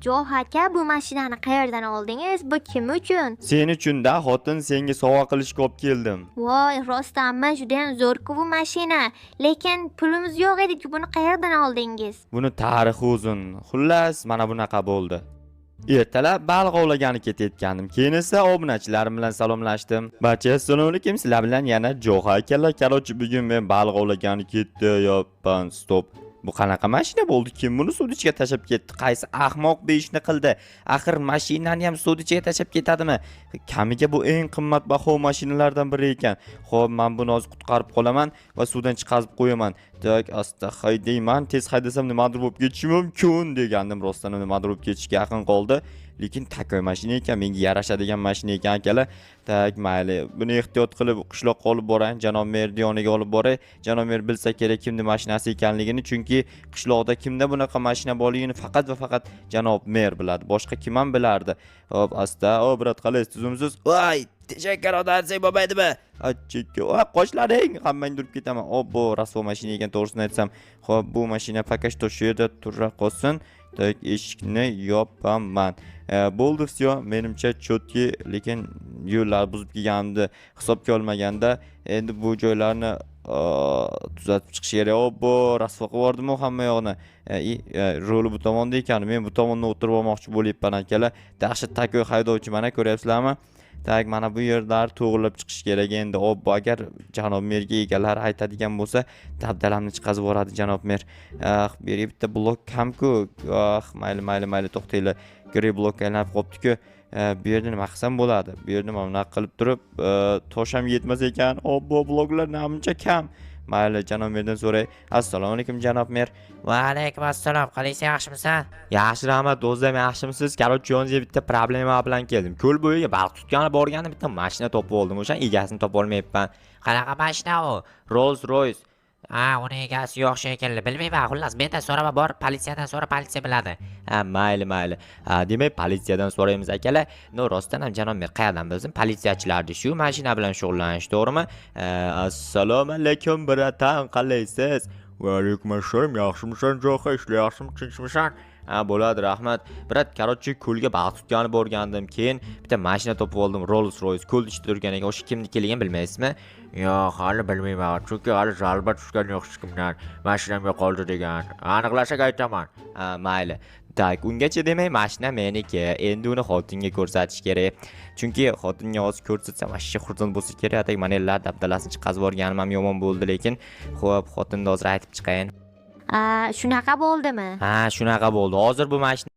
Jo'x aka, bu mashinani qayerdan oldingiz? Bu kim uchun? Sen uchun-da, xotin, senga sovg'a qilishga olib keldim. Voy, rostdanmi, juda ham zo'r-ku bu mashina. Lekin pulimiz yo'q edi-ku, buni qayerdan oldingiz? Buni tarixi uzun. Xullas, mana bunaqa bo'ldi. Ertalab baliq ovlagani ketayotgandim. Keyin esa obunachilarim bilan salomlashdim. Barcha assalomu alaykum. Sizlar bilan yana Jo'x akalar. Qarochi bugun men baliq ovlagani ketayapman. Stop. Bu qanaqa mashina bo'ldi? Kim buni suv ichiga tashab ketdi? Qaysi ahmoq bu ishni qildi? Axir mashinani ham suv ichiga tashab ketadimi? Kamiga bu eng qimmatbaho mashinalardan biri ekan. Xo'p, men buni hozir qutqarib qolaman va suvdan chiqarib qo'yaman. Tak, asta haydayman. Tez haydasam nimadir bo'lib ketishi mumkin degandim. Rostdan nimadir bo'lib ketishga yaqin qoldi. Lekin takoy mashina ekan, menga yarashadigan mashina ekan akalar. Tak, mayli. Buni ehtiyot qilib qishloqqa olib boray, janob merni yoniga olib boray. Janob mer bilsa kerak kimning mashinasi ekanligini, chunki qishloqda kimda bunaqa mashina borligini faqat va faqat janob mer biladi. Boshqa kim ham bilardi. Hop, asta. O, brat, qalaysiz, tuzumsiz? Voy, teşekkür ederim babaydimi? Achchikka. Voy, qoshlaring, hammang durib ketaman. Bu rasvo mashina ekan, to'g'risini aytsam. Xo'p, bu mashina pakashto shu yerda tura qolsin. Tak, eshikni yopaman. Bo'ldi, всё. Menimcha chotki, lekin yo'llar buzib kelganimni hisobga olmaganda, endi bu joylarni tuzatib chiqish kerak. Bu rasvo qilib yubordimi hamma yoqni. Roli bu tomonda ekan, men bu tomonda o'tirib olmoqchi bo'lyapman akalar. Dahshat takoy haydovchi, mana ko'ryapsizlarmi? Tak, mana bu yerlar to'g'rilab chiqish kerak endi. Agar janob merga egalari aytadigan bo'lsa, dabdalamni chiqazib yuboradi janob mer. Bu yerga bitta blok kamku. Mayli, to'xtanglar. Grey blok aylanib qolibdi-ku. Bu yerda nima qilsam bo'ladi? Bu yerda mana bunaqa qilib turib, tosham yetmas ekan. Bu bloklar namuncha kam. Mayli, janob merdan so'ray. Assalomu alaykum janob mer. Va alaykum assalom. Qalaysiz, yaxshimisiz? Yaxshi, rahmat, o'zim yaxshimisiz? Qarochi yoningizga bitta problema bilan keldim. Ko'l bo'yiga baliq tutgani borganda bitta mashina topib oldim. O'sha egasini topa olmayapman. Qanaqa mashina u? Rolls Royce. Uni egasi yo'q shekilli. Bilmayman, xullas mendan so'rama, bor politsiyadan so'ra, politsiya biladi. Mayli. Demak, politsiyadan so'raymiz akalar. Rostdan ham janob mer qayerdan bilsin? Politsiyachilarni shu mashina bilan shug'ullanish, to'g'rimi? Assalomu alaykum bratan, qalaysiz? Va alaykum assalom, yaxshimisan Jo'xa, ishlayapsizmi, tinchmisan? Bo'ladi, rahmat. Brat, qarochi ko'lga baliq tutgani borgandim. Keyin bitta mashina topib oldim, Rolls Royce. Ko'l ichida turgan ekan. O'sha kimnikiligini bilmaysizmi? Yo'q, hali bilmayman. Chunki hali zarba tushgan yo'q hech kimdan. Mashinamga qoldi degan. Aniqlasak aytaman. Mayli. Tak, ungacha demak mashina meniki. Endi uni xotinga ko'rsatish kerak. Chunki xotinga hozir ko'rsatsam, vashshi xursand bo'lsa kerak. Atak mana ellar dabdalasini chiqazib yuborganim ham yomon bo'ldi, lekin xo'p, xotinni hozir aytib chiqayin. Shunaqa bo'ldimi? Shunaqa bo'ldi. Hozir bu mashina